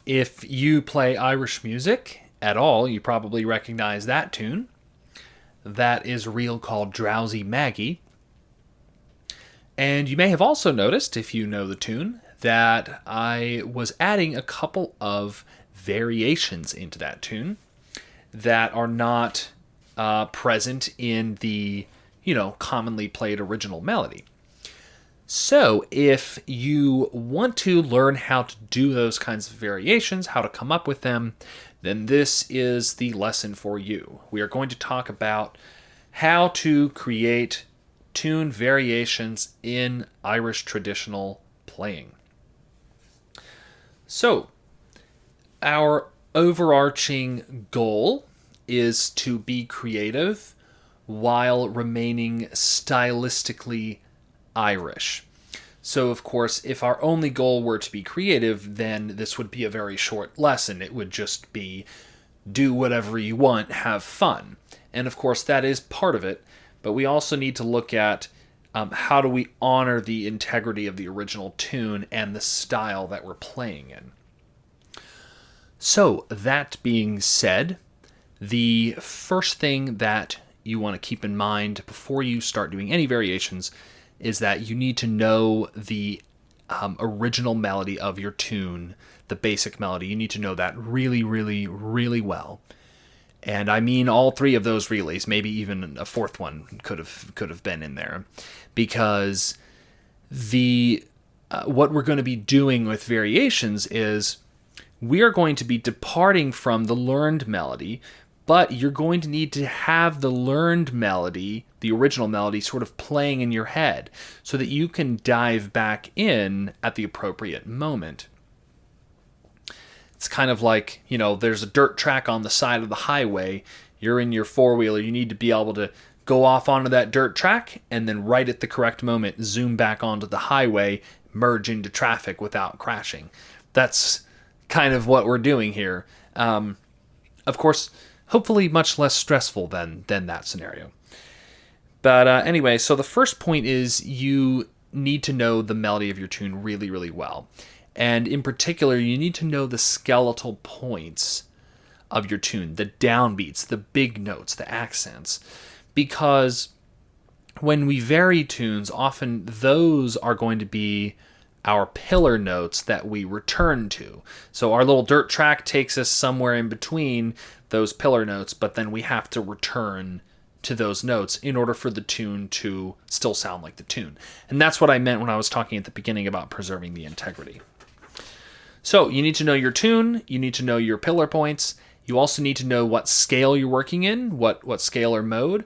If you play Irish music at all, you probably recognize that tune. That is a reel called Drowsy Maggie. And you may have also noticed, if you know the tune, that I was adding a couple of variations into that tune that are not present in the, commonly played original melody. So if you want to learn how to do those kinds of variations, how to come up with them, then this is the lesson for you. We are going to talk about how to create tune variations in Irish traditional playing. So, our overarching goal is to be creative while remaining stylistically Irish. So, of course, if our only goal were to be creative, then this would be a very short lesson. It would just be do whatever you want, have fun. And, of course, that is part of it. But we also need to look at how do we honor the integrity of the original tune and the style that we're playing in. So, that being said, the first thing that you want to keep in mind before you start doing any variations is that you need to know the original melody of your tune, the basic melody. You need to know that really, really, really well. And I mean all three of those relays, maybe even a fourth one could have been in there, because the what we're going to be doing with variations is we are going to be departing from the learned melody, but you're going to need to have the learned melody, the original melody, sort of playing in your head so that you can dive back in at the appropriate moment. It's kind of like, there's a dirt track on the side of the highway. You're in your four-wheeler. You need to be able to go off onto that dirt track and then right at the correct moment, zoom back onto the highway, merge into traffic without crashing. That's kind of what we're doing here. Of course, hopefully much less stressful than that scenario. But anyway, so the first point is you need to know the melody of your tune really, really well. And in particular, you need to know the skeletal points of your tune, the downbeats, the big notes, the accents. Because when we vary tunes, often those are going to be our pillar notes that we return to. So our little dirt track takes us somewhere in between those pillar notes, but then we have to return to those notes in order for the tune to still sound like the tune. And that's what I meant when I was talking at the beginning about preserving the integrity. So you need to know your tune, you need to know your pillar points, you also need to know what scale you're working in, what scale or mode,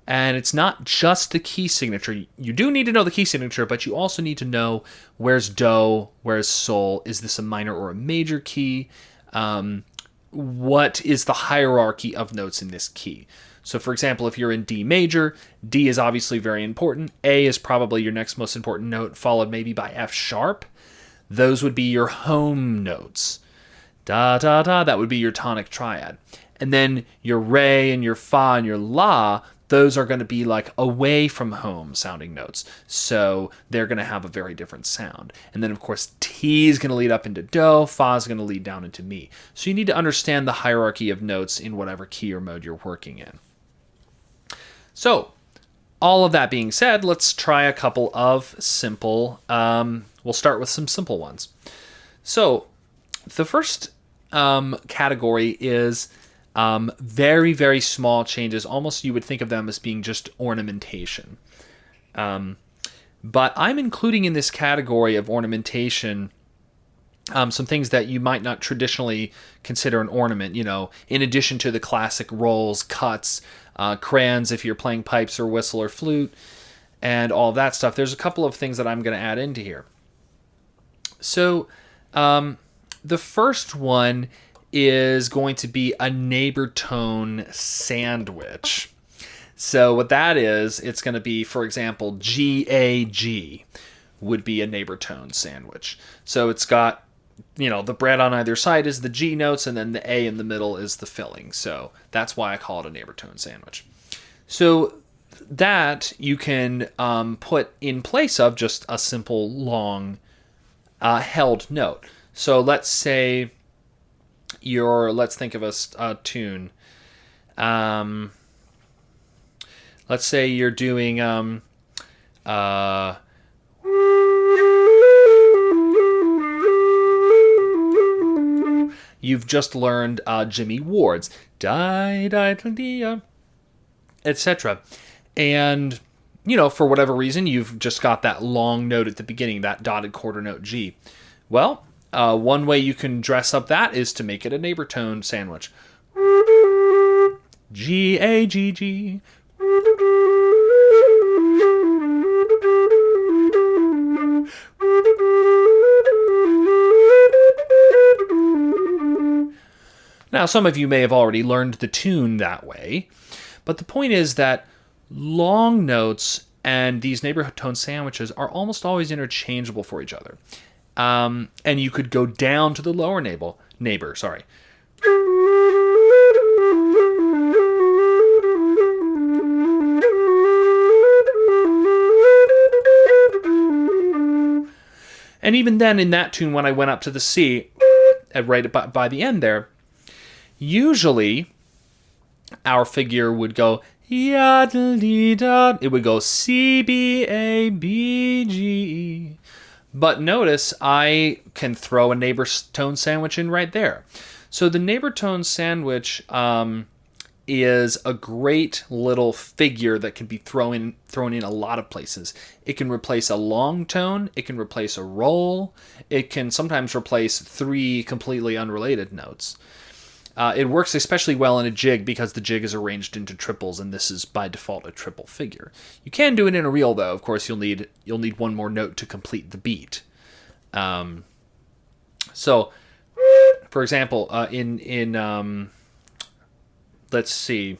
and it's not just the key signature. You do need to know the key signature, but you also need to know where's do, where's sol, is this a minor or a major key, what is the hierarchy of notes in this key. So for example, if you're in D major, D is obviously very important, A is probably your next most important note, followed maybe by F sharp. Those would be your home notes. Da, da, da, that would be your tonic triad. And then your re and your fa and your la, those are going to be like away from home sounding notes. So they're going to have a very different sound. And then of course, T is going to lead up into do, fa is going to lead down into mi. So you need to understand the hierarchy of notes in whatever key or mode you're working in. So, all of that being said, let's try a couple of simple, we'll start with some simple ones. So, the first category is very, very small changes. Almost you would think of them as being just ornamentation. But I'm including in this category of ornamentation some things that you might not traditionally consider an ornament, in addition to the classic rolls, cuts, crayons if you're playing pipes or whistle or flute, and all of that stuff. There's a couple of things that I'm going to add into here. So the first one is going to be a neighbor tone sandwich. So what that is, it's going to be, for example, G-A-G would be a neighbor tone sandwich. So it's got, the bread on either side is the G notes, and then the A in the middle is the filling. So that's why I call it a neighbor tone sandwich. So that you can put in place of just a simple long held note. So let's say let's think of a tune. Let's say you're doing you've just learned Jimmy Ward's etc. And for whatever reason you've just got that long note at the beginning, that dotted quarter note G. Well, one way you can dress up that is to make it a neighbor tone sandwich. G-A-G-G. Now, some of you may have already learned the tune that way, but the point is that long notes and these neighbor tone sandwiches are almost always interchangeable for each other. And you could go down to the lower neighbor, sorry. And even then, in that tune, when I went up to the C, right by the end there, usually our figure would go yadda-dee-da. It would go C, B, A, B, G. But notice I can throw a neighbor tone sandwich in right there. So the neighbor tone sandwich is a great little figure that can be thrown in a lot of places. It can replace a long tone, it can replace a roll, it can sometimes replace three completely unrelated notes. It works especially well in a jig because the jig is arranged into triples, and this is by default a triple figure. You can do it in a reel, though. Of course, you'll need one more note to complete the beat. So, for example, let's see.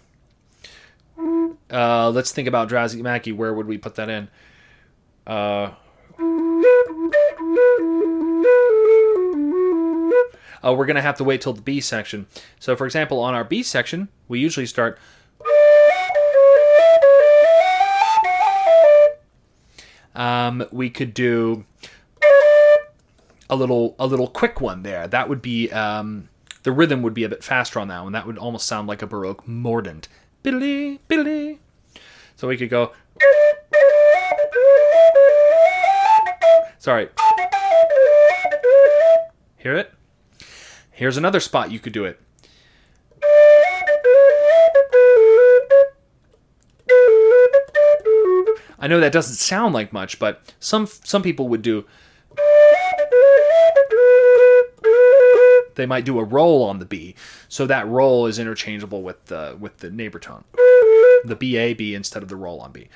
Let's think about Drowsy Maggie. Where would we put that in? We're going to have to wait till the B section. So, for example, on our B section, we usually start. We could do a little quick one there. That would be the rhythm would be a bit faster on that one. That would almost sound like a Baroque mordant. Biddly, biddly. So we could go. Sorry. Hear it? Here's another spot you could do it. I know that doesn't sound like much, but some people would do. They might do a roll on the B, so that roll is interchangeable with the neighbor tone, the B instead of the roll on B.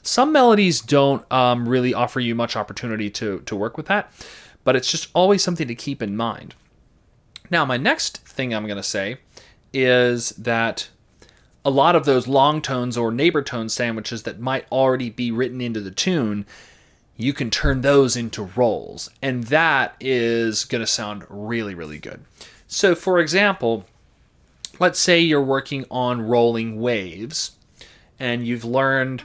Some melodies don't really offer you much opportunity to work with that, but it's just always something to keep in mind. Now, my next thing I'm going to say is that a lot of those long tones or neighbor tone sandwiches that might already be written into the tune, you can turn those into rolls, and that is going to sound really, really good. So, for example, let's say you're working on rolling waves, and you've learned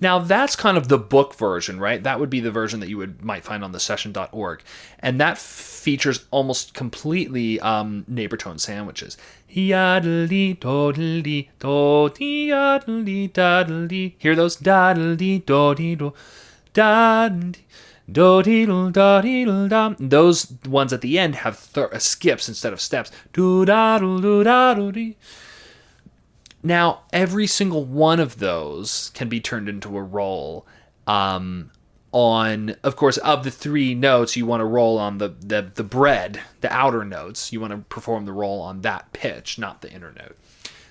Now, that's kind of the book version, right? That would be the version that you might find on the session.org. And that features almost completely neighbor tone sandwiches. Yaddly, doddly, doddy, yaddly, daddly. Hear those? Daddly, doddy, do, daddly. Do-dee-dum. Those ones at the end have skips instead of steps. Do-da-do-do-da-do-dee. Now, every single one of those can be turned into a roll. Of course, of the three notes, you want to roll on the bread, the outer notes. You want to perform the roll on that pitch, not the inner note.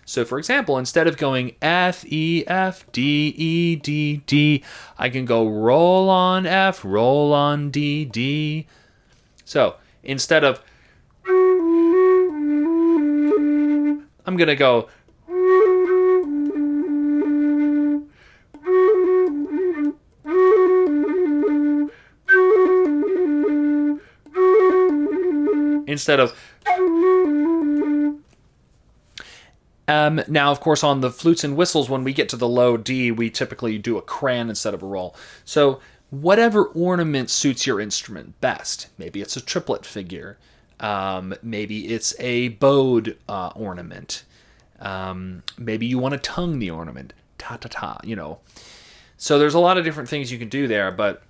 So, for example, instead of going F, E, F, D, E, D, D, I can go roll on F, roll on D, D. So, instead of, I'm going to go, instead of, now, of course, on the flutes and whistles, when we get to the low D, we typically do a cran instead of a roll. So whatever ornament suits your instrument best. Maybe it's a triplet figure. Maybe it's a bowed ornament. Maybe you want to tongue the ornament. Ta-ta-ta, So there's a lot of different things you can do there, but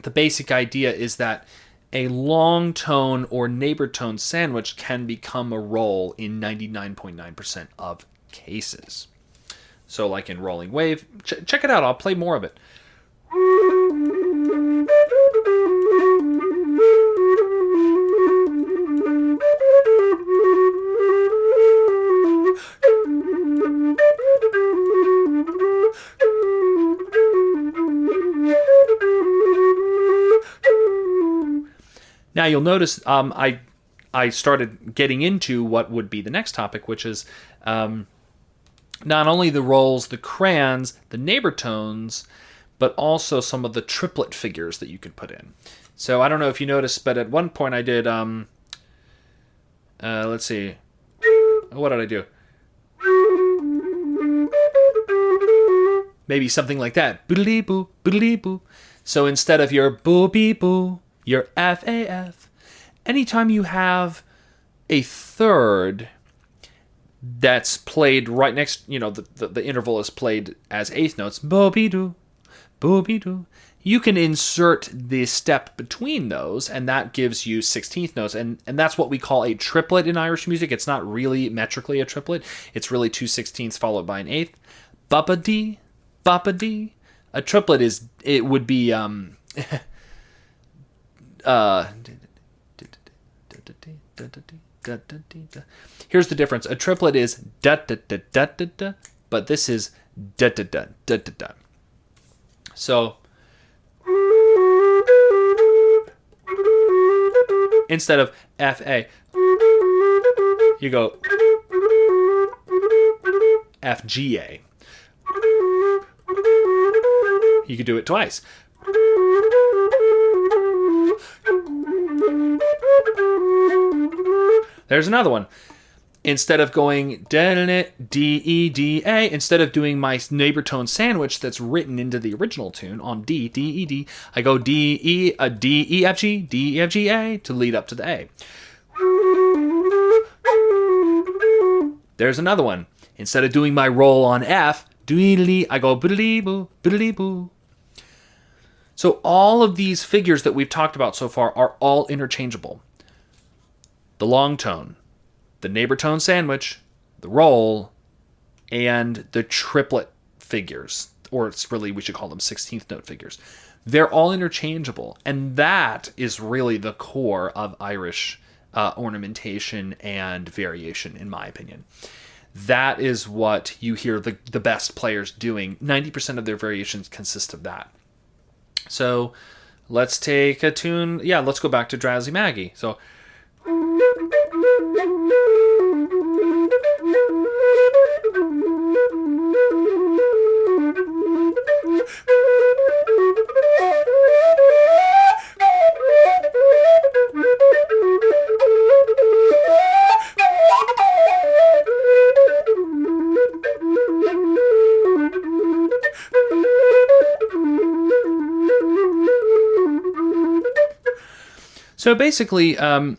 the basic idea is that a long tone or neighbor tone sandwich can become a roll in 99.9% of cases. So like in Rolling Wave, check it out. I'll play more of it. Now you'll notice I started getting into what would be the next topic, which is not only the rolls, the crans, the neighbor tones, but also some of the triplet figures that you could put in. So I don't know if you noticed, but at one point I did, let's see, what did I do? Maybe something like that. Boodly-boo, boodly-boo. So instead of your boo-bee-boo, your F-A-F. Anytime you have a third that's played right next, the interval is played as eighth notes, bo-be-doo, bo-be-doo, you can insert the step between those, and that gives you 16th notes. And that's what we call a triplet in Irish music. It's not really metrically a triplet. It's really 2 16ths followed by an eighth. Bapa-dee, bapa-dee. A triplet would be... Here's the difference. A triplet is da da da da da da, but this is da da da da da da. So instead of F-A, you go F-G-A. You could do it twice. There's another one. Instead of going D-E-D-A, instead of doing my neighbor tone sandwich that's written into the original tune on D, D-E-D, I go D-E-F-G, D-E-F-G-A to lead up to the A. There's another one. Instead of doing my roll on F, I go biddly-boo, biddly-boo. So all of these figures that we've talked about so far are all interchangeable. The long tone, the neighbor tone sandwich, the roll, and the triplet figures, or it's really, we should call them 16th note figures. They're all interchangeable, and that is really the core of Irish ornamentation and variation, in my opinion. That is what you hear the best players doing. 90% of their variations consist of that. So let's take a tune. Yeah, let's go back to Drowsy Maggie. So So basically, when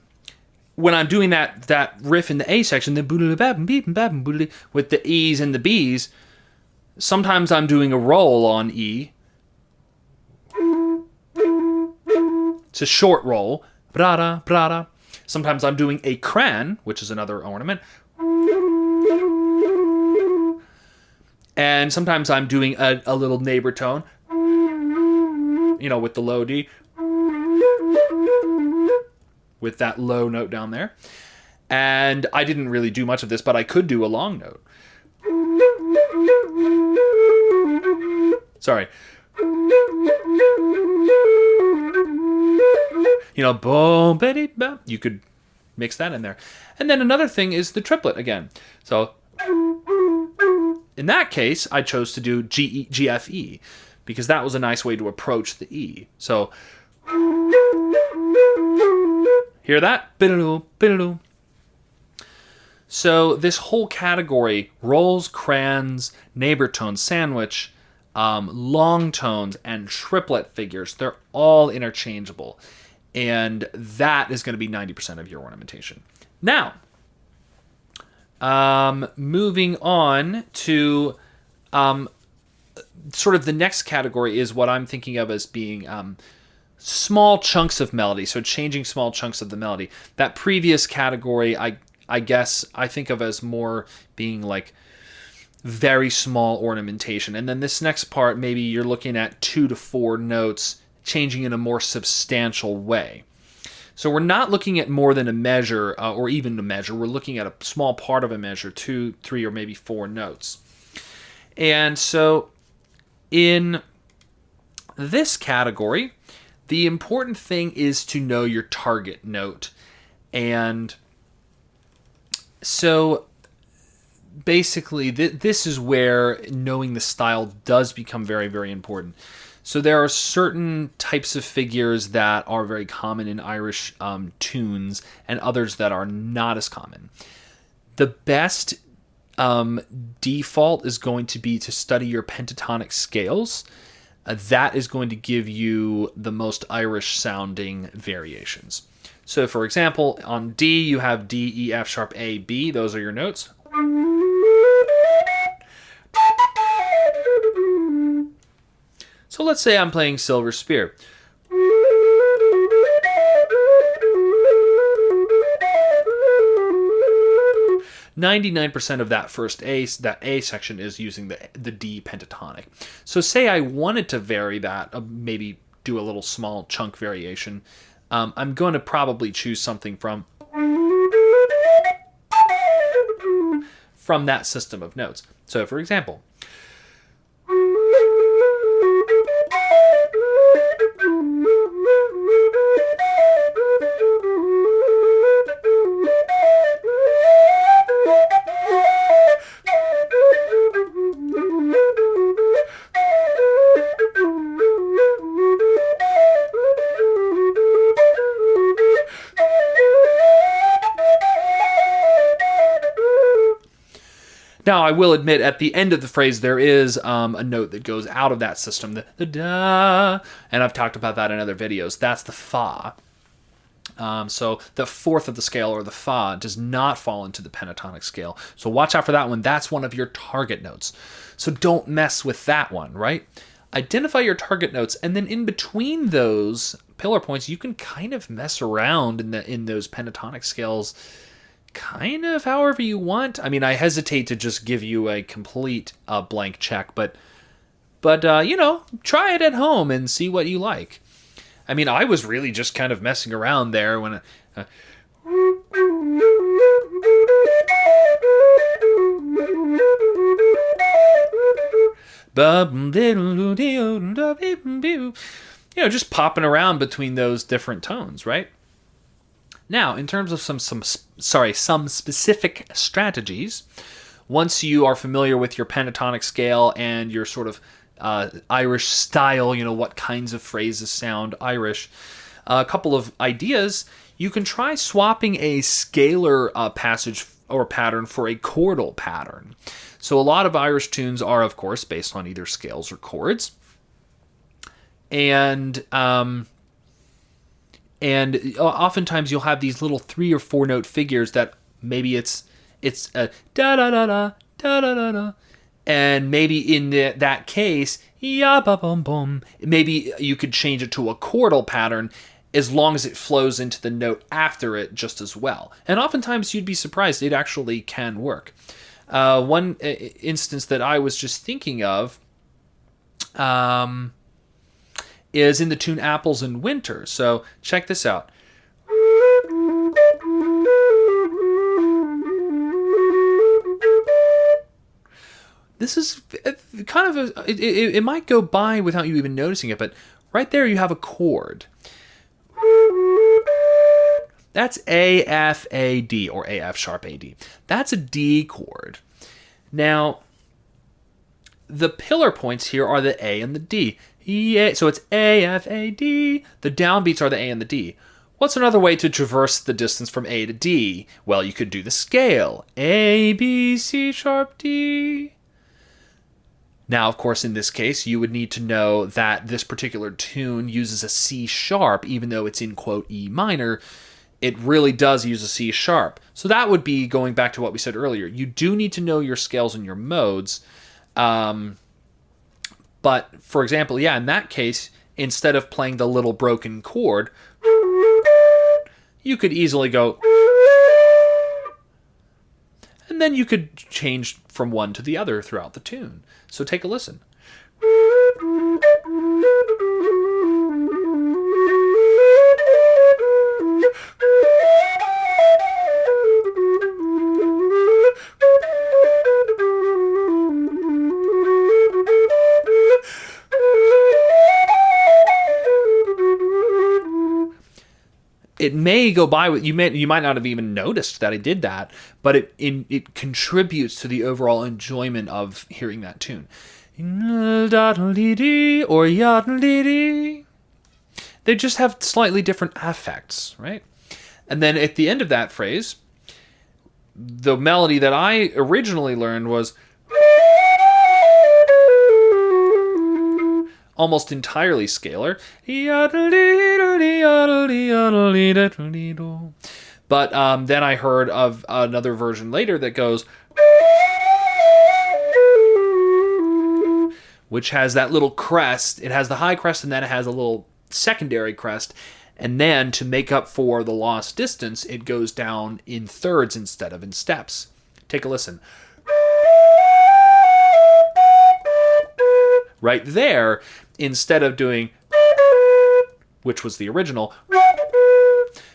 I'm doing that riff in the A section, with the E's and the B's, sometimes I'm doing a roll on E. It's a short roll. Brada, brada. Sometimes I'm doing a cran, which is another ornament. And sometimes I'm doing a little neighbor tone, with the low D, with that low note down there. And I didn't really do much of this, but I could do a long note. Sorry. Boom, bitty, bum. You could mix that in there. And then another thing is the triplet again. So in that case, I chose to do G, F, E, because that was a nice way to approach the E. So hear that? Bidaloo, bidaloo. So this whole category, rolls, crans, neighbor tone, sandwich, long tones, and triplet figures, they're all interchangeable. And that is going to be 90% of your ornamentation. Now, moving on to sort of the next category is what I'm thinking of as being small chunks of melody. So changing small chunks of the melody. That previous category, I guess I think of as more being like very small ornamentation. And then this next part, maybe you're looking at 2 to 4 notes changing in a more substantial way. So we're not looking at more than a measure or even a measure. We're looking at a small part of a measure, 2, 3, or maybe 4 notes. And so in this category, the important thing is to know your target note. And so basically, this is where knowing the style does become very, very important. So there are certain types of figures that are very common in Irish tunes and others that are not as common. The best default is going to be to study your pentatonic scales. That is going to give you the most Irish sounding variations. So for example, on D, you have D, E, F sharp, A, B. Those are your notes. So let's say I'm playing Silver Spear. 99% of that first A, that A section is using the D pentatonic. So say I wanted to vary that, maybe do a little small chunk variation, I'm going to probably choose something from that system of notes. So for example, now, I will admit, at the end of the phrase, there is a note that goes out of that system, the da, and I've talked about that in other videos. That's the fa. So the fourth of the scale, or the fa, does not fall into the pentatonic scale. So watch out for that one. That's one of your target notes. So don't mess with that one, right? Identify your target notes, and then in between those pillar points, you can kind of mess around in those pentatonic scales kind of however you want. I mean, I hesitate to just give you a complete blank check, but try it at home and see what you like. I mean, I was really just kind of messing around there when just popping around between those different tones, right? Now, in terms of some specific strategies, once you are familiar with your pentatonic scale and your sort of Irish style, what kinds of phrases sound Irish, a couple of ideas, you can try swapping a scalar passage or pattern for a chordal pattern. So a lot of Irish tunes are, of course, based on either scales or chords. And And oftentimes you'll have these little 3 or 4 note figures that maybe it's a da da da da da da da da, and maybe in that case, ya ba bum bum. Maybe you could change it to a chordal pattern as long as it flows into the note after it just as well. And oftentimes you'd be surprised it actually can work. One instance that I was just thinking of is in the tune Apples in Winter. So check this out. This is kind of it might go by without you even noticing it, but right there you have a chord. That's A, F, A, D, or A, F sharp, A, D. That's a D chord. Now, the pillar points here are the A and the D. So it's A, F, A, D. The downbeats are the A and the D. What's another way to traverse the distance from A to D? Well, you could do the scale. A, B, C sharp, D. Now, of course, in this case, you would need to know that this particular tune uses a C sharp, even though it's in, quote, E minor. It really does use a C sharp. So that would be going back to what we said earlier. You do need to know your scales and your modes. But, for example, yeah, in that case, instead of playing the little broken chord, you could easily go, and then you could change from one to the other throughout the tune. So take a listen. It may go by with you might not have even noticed that I did that, but it contributes to the overall enjoyment of hearing that tune. Or they just have slightly different affects, right? And then at the end of that phrase, the melody that I originally learned was almost entirely scalar. But then I heard of another version later that goes, which has that little crest. It has the high crest and then it has a little secondary crest. And then to make up for the lost distance, it goes down in thirds instead of in steps. Take a listen. Right there, instead of doing, which was the original,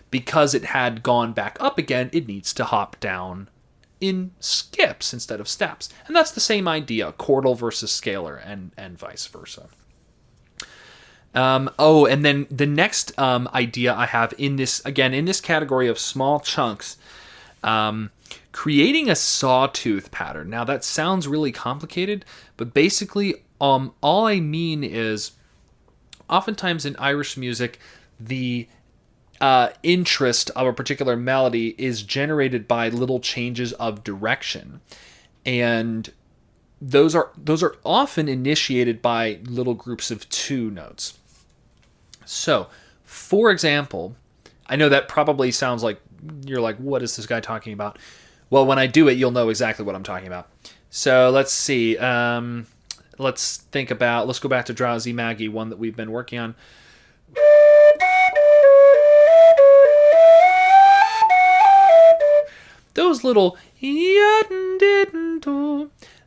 because it had gone back up again, it needs to hop down in skips instead of steps. And that's the same idea, chordal versus scalar, and vice versa. And then the next idea I have in this category of small chunks, creating a sawtooth pattern. Now that sounds really complicated, but basically all I mean is oftentimes in Irish music, the interest of a particular melody is generated by little changes of direction. And those are often initiated by little groups of 2 notes. So, for example, I know that probably sounds like you're like, what is this guy talking about? Well, when I do it, you'll know exactly what I'm talking about. So let's see. Let's go back to Drowsy Maggie, one that we've been working on. Those little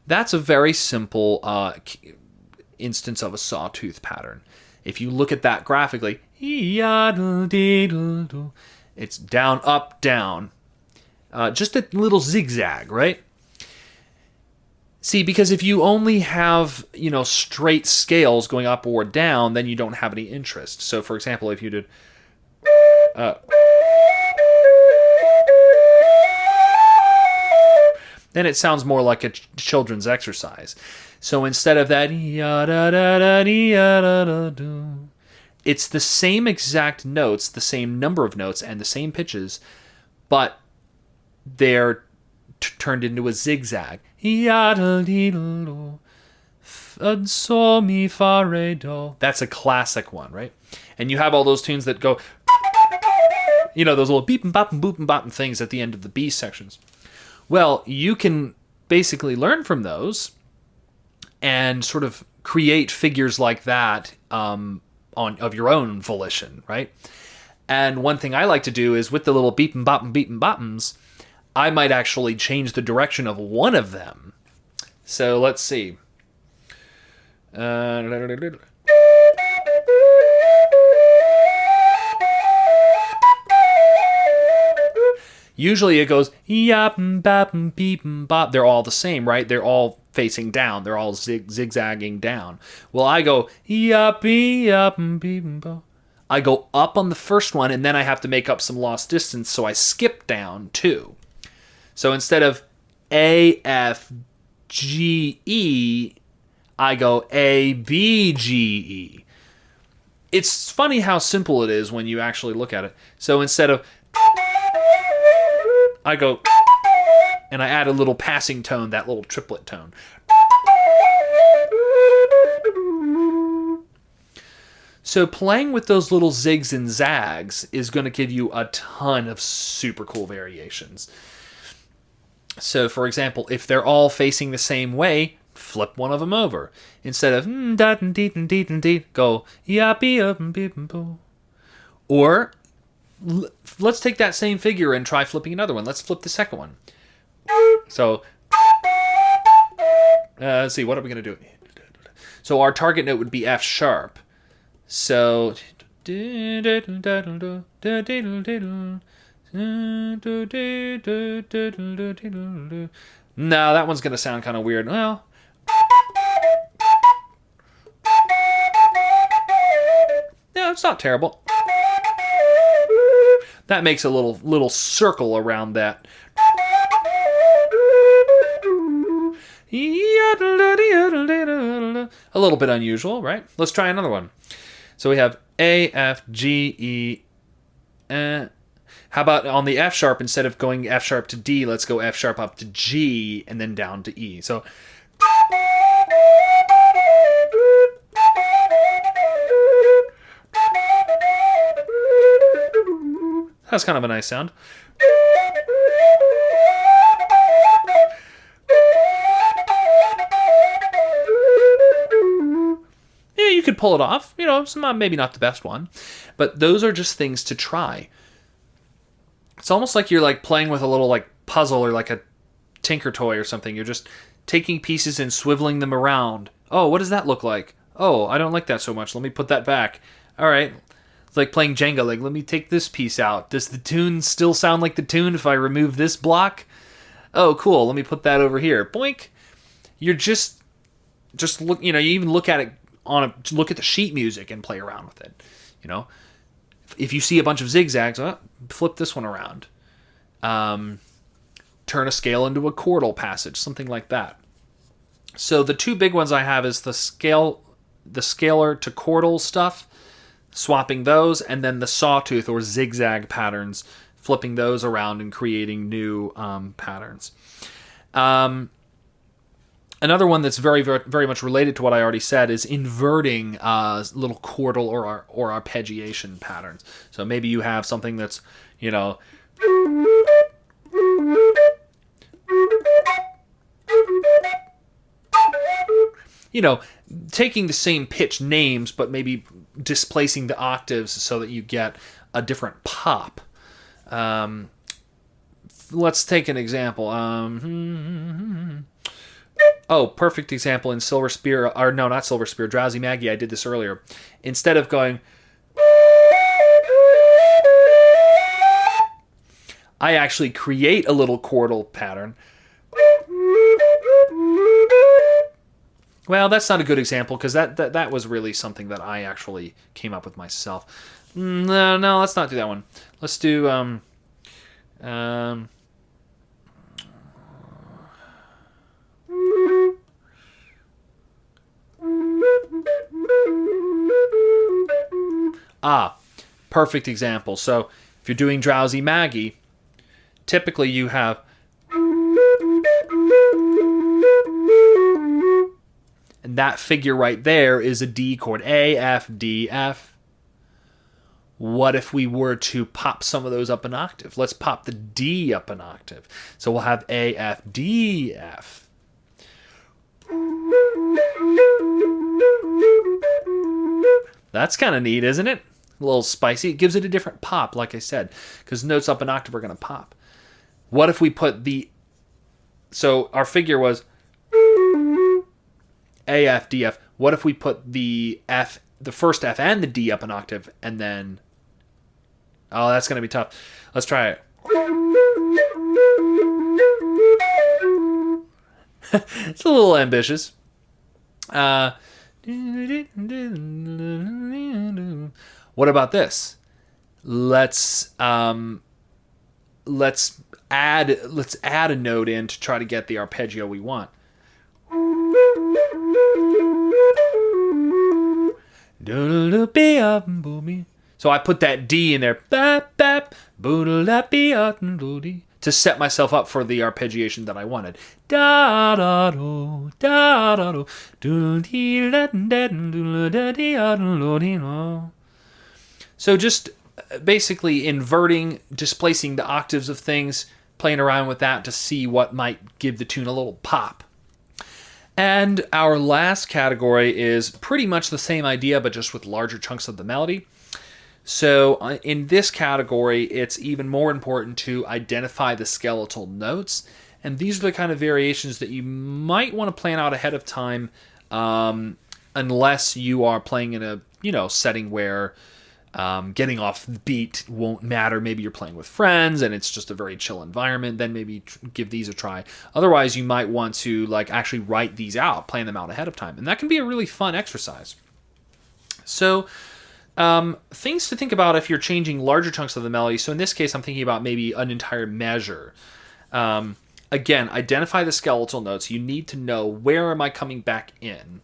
that's a very simple instance of a sawtooth pattern. If you look at that graphically, it's down, up, down. Just a little zigzag, right? See, because if you only have, straight scales going up or down, then you don't have any interest. So, for example, if you did... then it sounds more like a children's exercise. So instead of that... it's the same exact notes, the same number of notes, and the same pitches, but they're turned into a zigzag. That's a classic one, right? And you have all those tunes that go... those little beep and bop and boop and bop and things at the end of the B sections. Well, you can basically learn from those and sort of create figures like that of your own volition, right? And one thing I like to do is with the little beep and bop and beep and bopms, I might actually change the direction of one of them. So let's see. Usually it goes yap bap beep bop. They're all the same, right? They're all facing down. They're all zigzagging down. Well, I go yap beep bop. I go up on the first one, and then I have to make up some lost distance, so I skip down too. So instead of A F G E, I go A B G E. It's funny how simple it is when you actually look at it. So instead of I go, and I add a little passing tone, that little triplet tone. So playing with those little zigs and zags is going to give you a ton of super cool variations. So, for example, if they're all facing the same way, flip one of them over. Instead of go or let's take that same figure and try flipping another one. Let's flip the second one. So, let's see, what are we going to do? So our target note would be F sharp. So, no, that one's going to sound kind of weird. Well, no, it's not terrible. That makes a little circle around that. A little bit unusual, right? Let's try another one. So we have A, F, G, E. How about on the F sharp, instead of going F sharp to D, let's go F sharp up to G and then down to E. So that's kind of a nice sound. Yeah, you could pull it off. It's maybe not the best one, but those are just things to try. It's almost like you're playing with a little puzzle or a tinker toy or something. You're just taking pieces and swiveling them around. Oh, what does that look like? Oh, I don't like that so much. Let me put that back. All right. It's like playing Jenga. Let me take this piece out. Does the tune still sound like the tune if I remove this block? Oh, cool. Let me put that over here. Boink. You're just look. You even look at it look at the sheet music and play around with it. If you see a bunch of zigzags, flip this one around. Turn a scale into a chordal passage, something like that. So the two big ones I have is the scalar to chordal stuff, swapping those, and then the sawtooth or zigzag patterns, flipping those around and creating new patterns. Another one that's very, very, very much related to what I already said is inverting little chordal or arpeggiation patterns. So maybe you have something that's, taking the same pitch names, but maybe displacing the octaves so that you get a different pop. Let's take an example. Perfect example in Silver Spear, or no, not Silver Spear, Drowsy Maggie. I did this earlier. Instead of going, I actually create a little chordal pattern. Well, that's not a good example because that was really something that I actually came up with myself. No, let's not do that one. Let's do perfect example. So if you're doing Drowsy Maggie, typically you have and that figure right there is a D chord. A, F, D, F. What if we were to pop some of those up an octave? Let's pop the D up an octave. So we'll have A, F, D, F. That's kind of neat, isn't it? A little spicy. It gives it a different pop, like I said, because notes up an octave are going to pop. What if we put the... So our figure was A, F, D, F. What if we put the F, the first F and the D up an octave, and then... Oh, that's going to be tough. Let's try it. It's a little ambitious. What about this? Let's add a note in to try to get the arpeggio we want. So I put that D in there to set myself up for the arpeggiation that I wanted. So just basically inverting, displacing the octaves of things, playing around with that to see what might give the tune a little pop. And our last category is pretty much the same idea, but just with larger chunks of the melody. So in this category, it's even more important to identify the skeletal notes. And these are the kind of variations that you might want to plan out ahead of time, unless you are playing in a setting where getting off the beat won't matter. Maybe you're playing with friends and it's just a very chill environment. Then maybe give these a try. Otherwise, you might want to actually write these out, plan them out ahead of time. And that can be a really fun exercise. So things to think about if you're changing larger chunks of the melody. So in this case, I'm thinking about maybe an entire measure. Again, identify the skeletal notes. You need to know, where am I coming back in?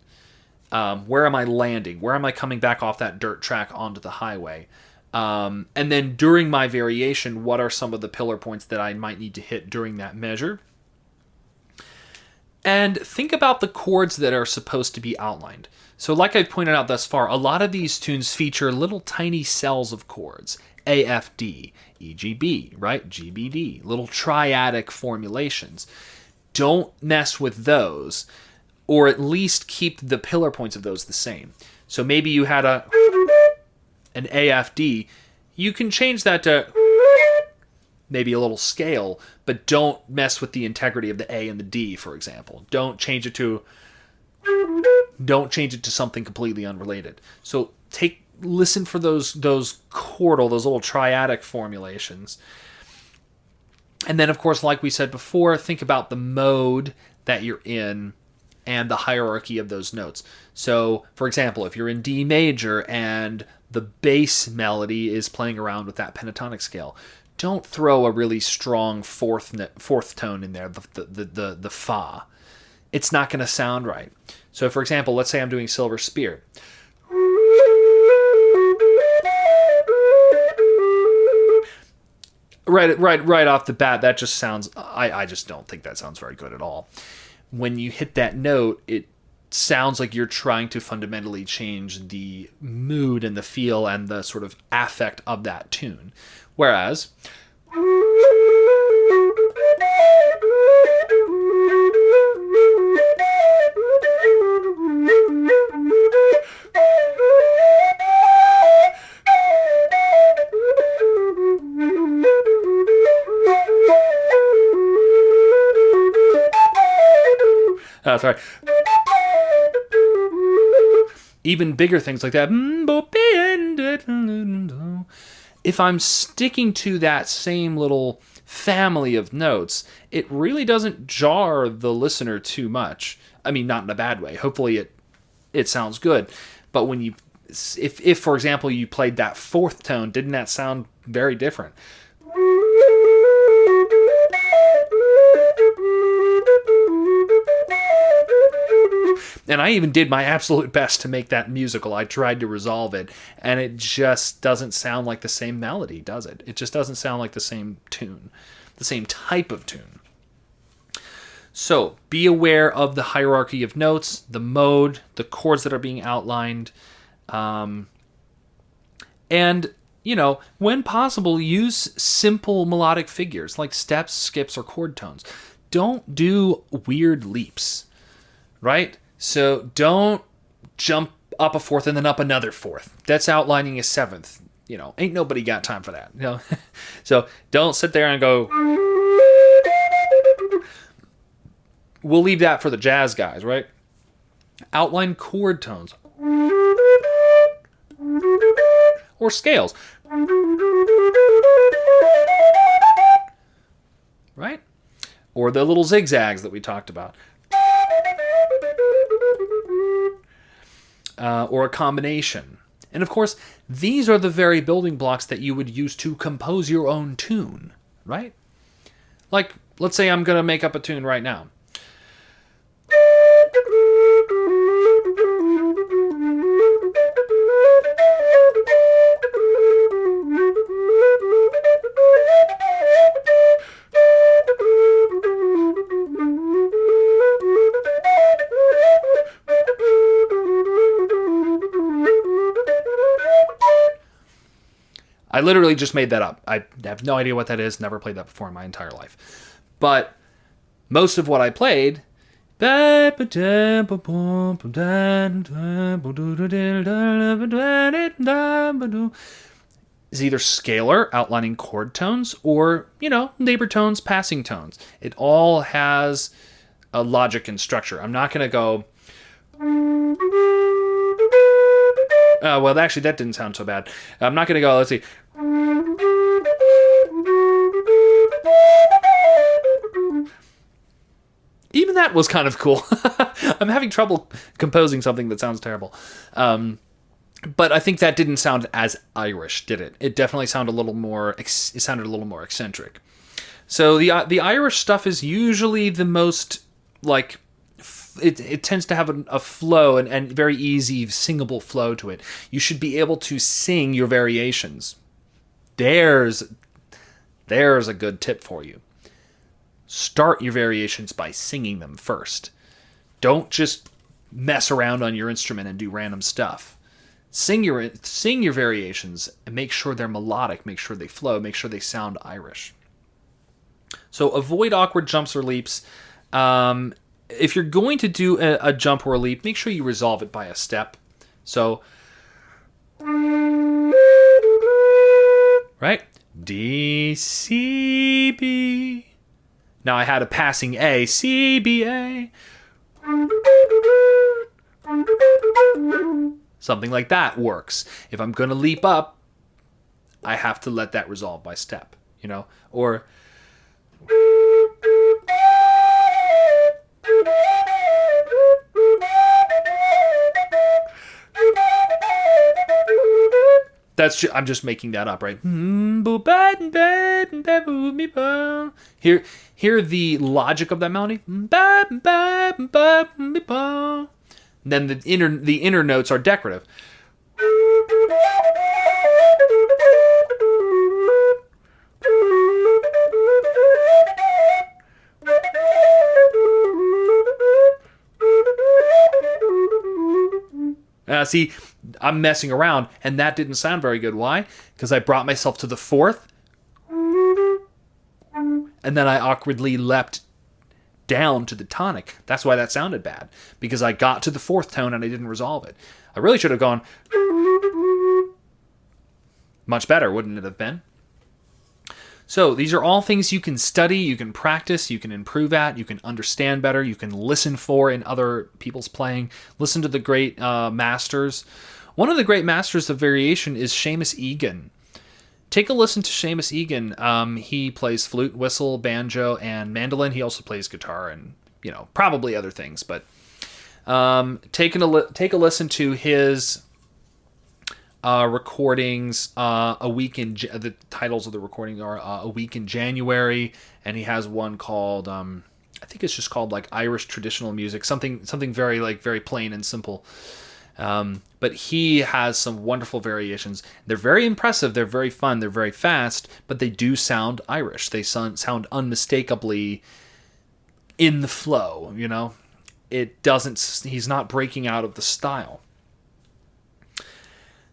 Where am I landing? Where am I coming back off that dirt track onto the highway? And then during my variation, what are some of the pillar points that I might need to hit during that measure? And think about the chords that are supposed to be outlined. So like I pointed out thus far, a lot of these tunes feature little tiny cells of chords. A, F, D, E, G, B, right? G, B, D, little triadic formulations. Don't mess with those, or at least keep the pillar points of those the same. So maybe you had an A, F, D. You can change that to maybe a little scale, but don't mess with the integrity of the A and the D, for example. Don't change it to something completely unrelated. So listen for those chordal, those little triadic formulations. And then, of course, like we said before, think about the mode that you're in and the hierarchy of those notes. So, for example, if you're in D major and the bass melody is playing around with that pentatonic scale, don't throw a really strong fourth tone in there, the fa. It's not going to sound right. So, for example, let's say I'm doing Silver Spear. Right off the bat, that just sounds... I just don't think that sounds very good at all. When you hit that note, it sounds like you're trying to fundamentally change the mood and the feel and the sort of affect of that tune. Whereas... sorry. Even bigger things like that. If I'm sticking to that same little family of notes, it really doesn't jar the listener too much. I mean, not in a bad way. Hopefully it sounds good. But when you, if for example, you played that fourth tone, didn't that sound very different? And I even did my absolute best to make that musical. I tried to resolve it, and it just doesn't sound like the same melody, does it? It just doesn't sound like the same tune, the same type of tune. So be aware of the hierarchy of notes, the mode, the chords that are being outlined, and when possible, use simple melodic figures like steps, skips, or chord tones. Don't do weird leaps, right? So don't jump up a fourth and then up another fourth. That's outlining a seventh. Ain't nobody got time for that. So don't sit there and go. We'll leave that for the jazz guys, right? Outline chord tones or scales, right? Or the little zigzags that we talked about. Or a combination. And of course, these are the very building blocks that you would use to compose your own tune, right? Like, let's say I'm going to make up a tune right now. I literally just made that up. I have no idea what that is. Never played that before in my entire life. But most of what I played is either scalar, outlining chord tones, or, neighbor tones, passing tones. It all has a logic and structure. I'm not going to go... well, actually, that didn't sound so bad. I'm not going to go, let's see. Even that was kind of cool. I'm having trouble composing something that sounds terrible. But I think that didn't sound as Irish, did it? It definitely sounded a little more eccentric. So the Irish stuff is usually the most, like, it tends to have a flow and very easy singable flow to it. You should be able to sing your variations. There's a good tip for you. Start your variations by singing them first. Don't just mess around on your instrument and do random stuff. Sing your variations and make sure they're melodic, make sure they flow, make sure they sound Irish. So avoid awkward jumps or leaps. If you're going to do a jump or a leap, make sure you resolve it by a step. So, right? D, C, B. Now I had a passing A, C, B, A. Something like that works. If I'm going to leap up, I have to let that resolve by step, Or... I'm just making that up, right? Hear the logic of that melody. Then the inner notes are decorative. See, I'm messing around, and that didn't sound very good. Why? Because I brought myself to the fourth, and then I awkwardly leapt down to the tonic. That's why that sounded bad, because I got to the fourth tone and I didn't resolve it. I really should have gone much better, wouldn't it have been? So these are all things you can study, you can practice, you can improve at, you can understand better, you can listen for in other people's playing. Listen to the great masters. One of the great masters of variation is Seamus Egan. Take a listen to Seamus Egan. He plays flute, whistle, banjo, and mandolin. He also plays guitar and, probably other things. But take a listen to his recordings. The titles of the recording are A Week in January, and he has one called I think it's just called like Irish Traditional Music, something very plain and simple. But he has some wonderful variations. They're very impressive, they're very fun, they're very fast, but they do sound Irish. They sound unmistakably in the flow, he's not breaking out of the style.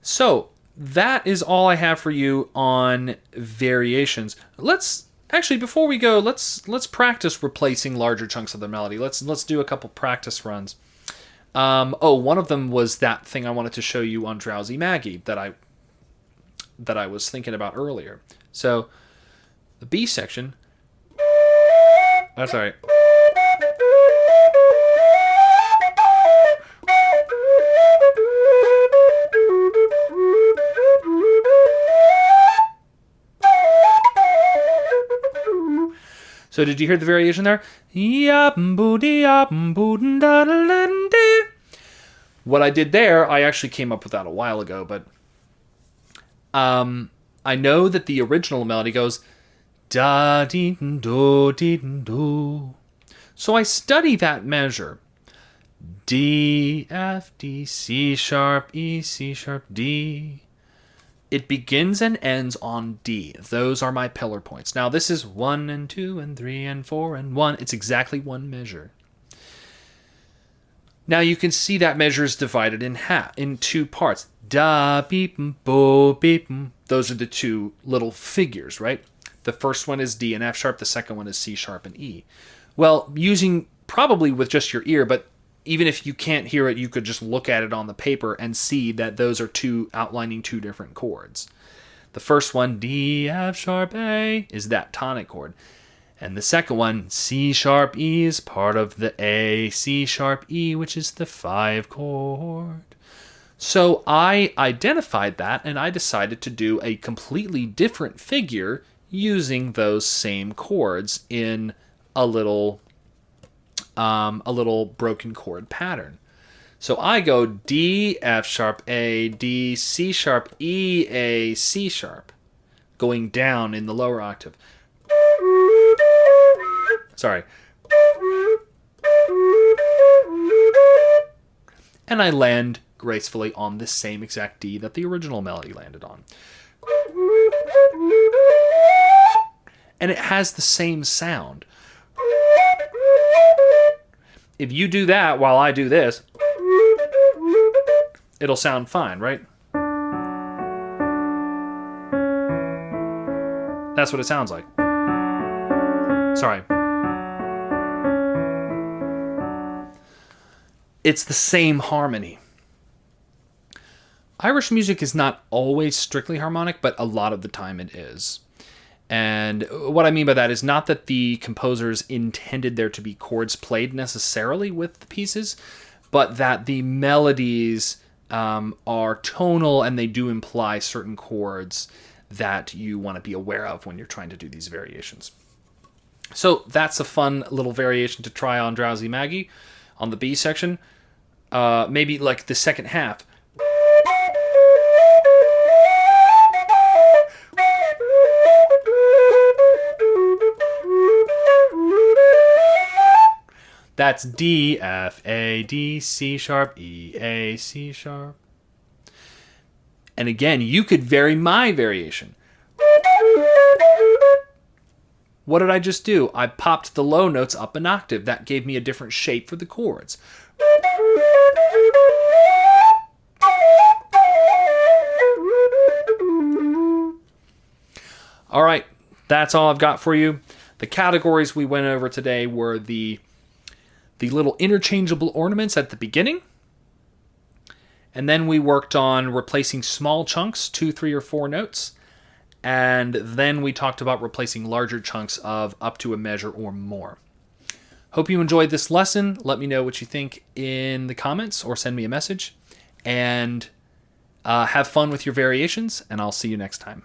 So, that is all I have for you on variations. Before we go, let's practice replacing larger chunks of the melody. Let's do a couple practice runs. One of them was that thing I wanted to show you on Drowsy Maggie that I was thinking about earlier. So the B section. Oh, sorry. So did you hear the variation there? What I did there, I actually came up with that a while ago, but I know that the original melody goes da dee do dee do. So I study that measure. D, F, D, C sharp, E, C sharp, D. It begins and ends on D. Those are my pillar points. Now this is 1 and 2 and 3 and 4 and 1. It's exactly one measure. Now you can see that measure is divided in two parts. Da, beep, bo, beep. Those are the two little figures, right? The first one is D and F sharp. The second one is C sharp and E. Well, using probably with just your ear, but even if you can't hear it, you could just look at it on the paper and see that those are outlining two different chords. The first one, D, F sharp, A, is that tonic chord. And the second one, C sharp, E, is part of the A, C sharp, E, which is the 5 chord. So I identified that and I decided to do a completely different figure using those same chords in a little broken chord pattern. So I go D, F sharp, A, D, C sharp, E, A, C sharp, going down in the lower octave. Sorry. And I land gracefully on the same exact D that the original melody landed on. And it has the same sound. If you do that while I do this, it'll sound fine, right? That's what it sounds like. Sorry. It's the same harmony. Irish music is not always strictly harmonic, but a lot of the time it is. And what I mean by that is not that the composers intended there to be chords played necessarily with the pieces, but that the melodies are tonal and they do imply certain chords that you want to be aware of when you're trying to do these variations. So that's a fun little variation to try on Drowsy Maggie on the B section. Maybe like the second half. That's D, F, A, D, C sharp, E, A, C sharp. And again, you could vary my variation. What did I just do? I popped the low notes up an octave. That gave me a different shape for the chords. All right, that's all I've got for you. The categories we went over today were the little interchangeable ornaments at the beginning. And then we worked on replacing small chunks, 2, 3, or 4 notes. And then we talked about replacing larger chunks of up to a measure or more. Hope you enjoyed this lesson. Let me know what you think in the comments or send me a message. And have fun with your variations, and I'll see you next time.